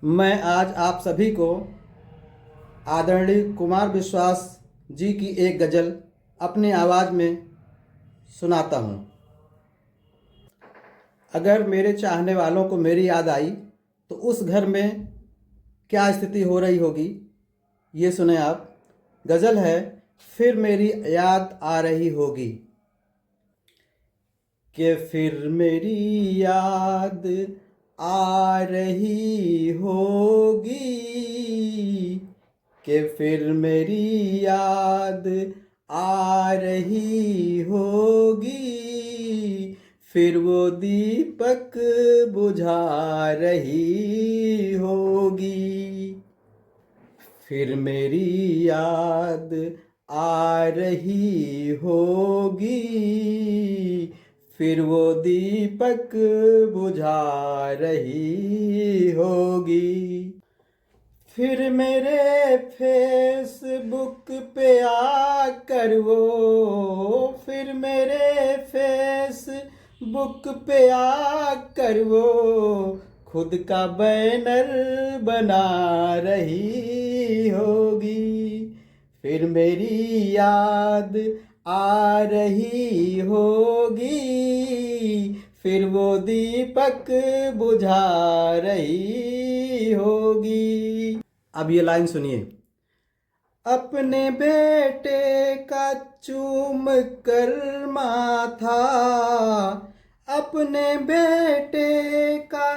मैं आज आप सभी को आदरणीय कुमार विश्वास जी की एक गज़ल अपनी आवाज़ में सुनाता हूँ। अगर मेरे चाहने वालों को मेरी याद आई तो उस घर में क्या स्थिति हो रही होगी, ये सुने आप। गज़ल है, फिर मेरी याद आ रही होगी। कि फिर मेरी याद आ रही होगी, कि फिर मेरी याद आ रही होगी, फिर वो दीपक बुझा रही होगी। फिर मेरी याद आ रही होगी, फिर वो दीपक बुझा रही होगी। फिर मेरे फेसबुक पे आकर वो, फिर मेरे फेसबुक पे आकर वो खुद का बैनर बना रही होगी। फिर मेरी याद आ रही होगी, फिर वो दीपक बुझा रही होगी। अब ये लाइन सुनिए। अपने बेटे का चूम कर माथा, अपने बेटे का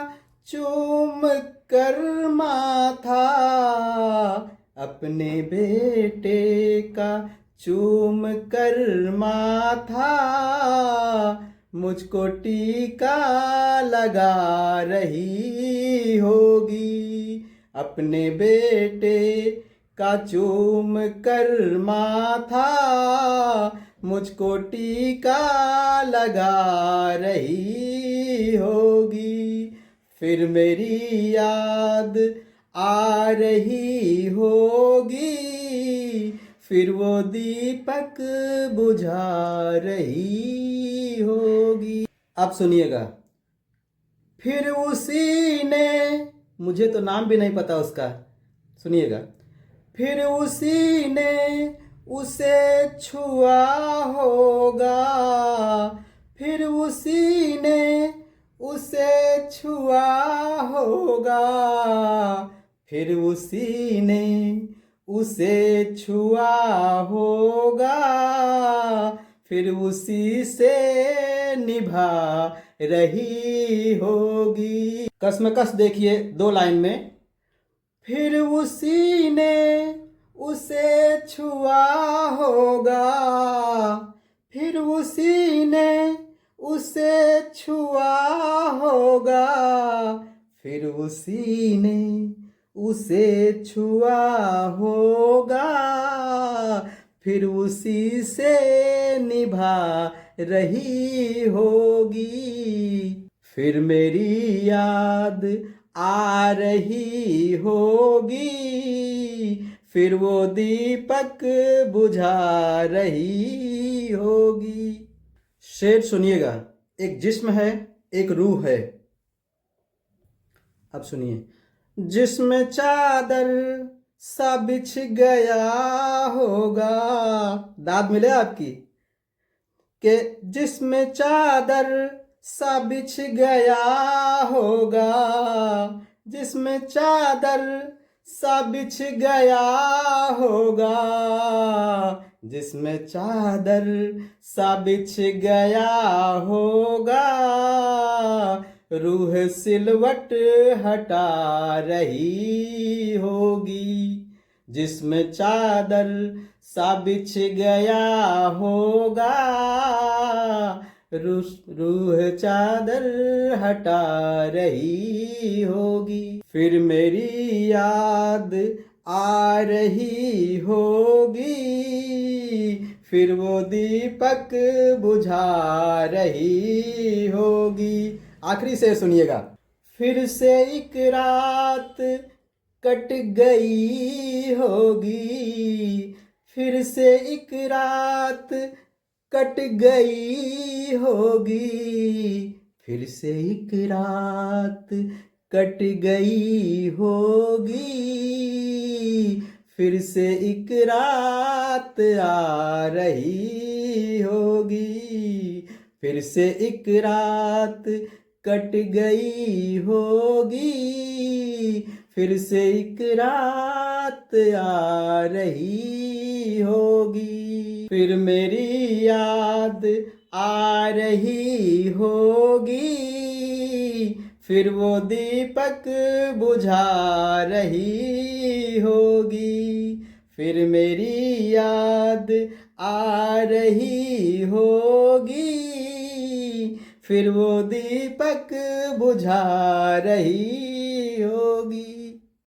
चूम कर माथा, अपने बेटे का चूम कर माथा, मुझको टीका लगा रही होगी। अपने बेटे का चूम कर माथा, मुझको टीका लगा रही होगी। फिर मेरी याद आ रही होगी, फिर वो दीपक बुझा रही होगी। अब सुनिएगा। फिर उसी ने, मुझे तो नाम भी नहीं पता उसका, सुनिएगा। फिर उसी ने उसे छुआ होगा, फिर उसी ने उसे छुआ होगा, फिर उसी ने उसे छुआ होगा, फिर उसी से निभा रही होगी। कसमकस देखिए दो लाइन में। फिर उसी ने उसे छुआ होगा, फिर उसी ने उसे छुआ होगा, फिर उसी ने उसे छुआ होगा, फिर उसी से निभा रही होगी। फिर मेरी याद आ रही होगी, फिर वो दीपक बुझा रही होगी। शेर सुनिएगा। एक जिस्म है, एक रूह है। अब सुनिए। जिस्म चादर सा बिछ गया होगा, दाद मिले आपकी, कि जिस्म चादर सा बिछ गया होगा, जिसमें चादर सा बिछ गया होगा, जिसमें चादर सा बिछ गया होगा, रूह सिलवट हटा रही होगी। जिसमें चादर सा बिछ गया होगा, रूह चादर हटा रही होगी। फिर मेरी याद आ रही होगी, फिर वो दीपक बुझा रही होगी। आखिरी शेर सुनिएगा। फिर से एक रात कट गई होगी, फिर से एक रात कट गई होगी, फिर से एक रात कट गई होगी, फिर से एक रात आ रही होगी, फिर से एक रात कट गई होगी, फिर से एक रात आ रही होगी, फिर मेरी याद आ रही होगी, फिर वो दीपक बुझा रही होगी, फिर मेरी याद आ रही होगी, फिर वो दीपक बुझा रही होगी।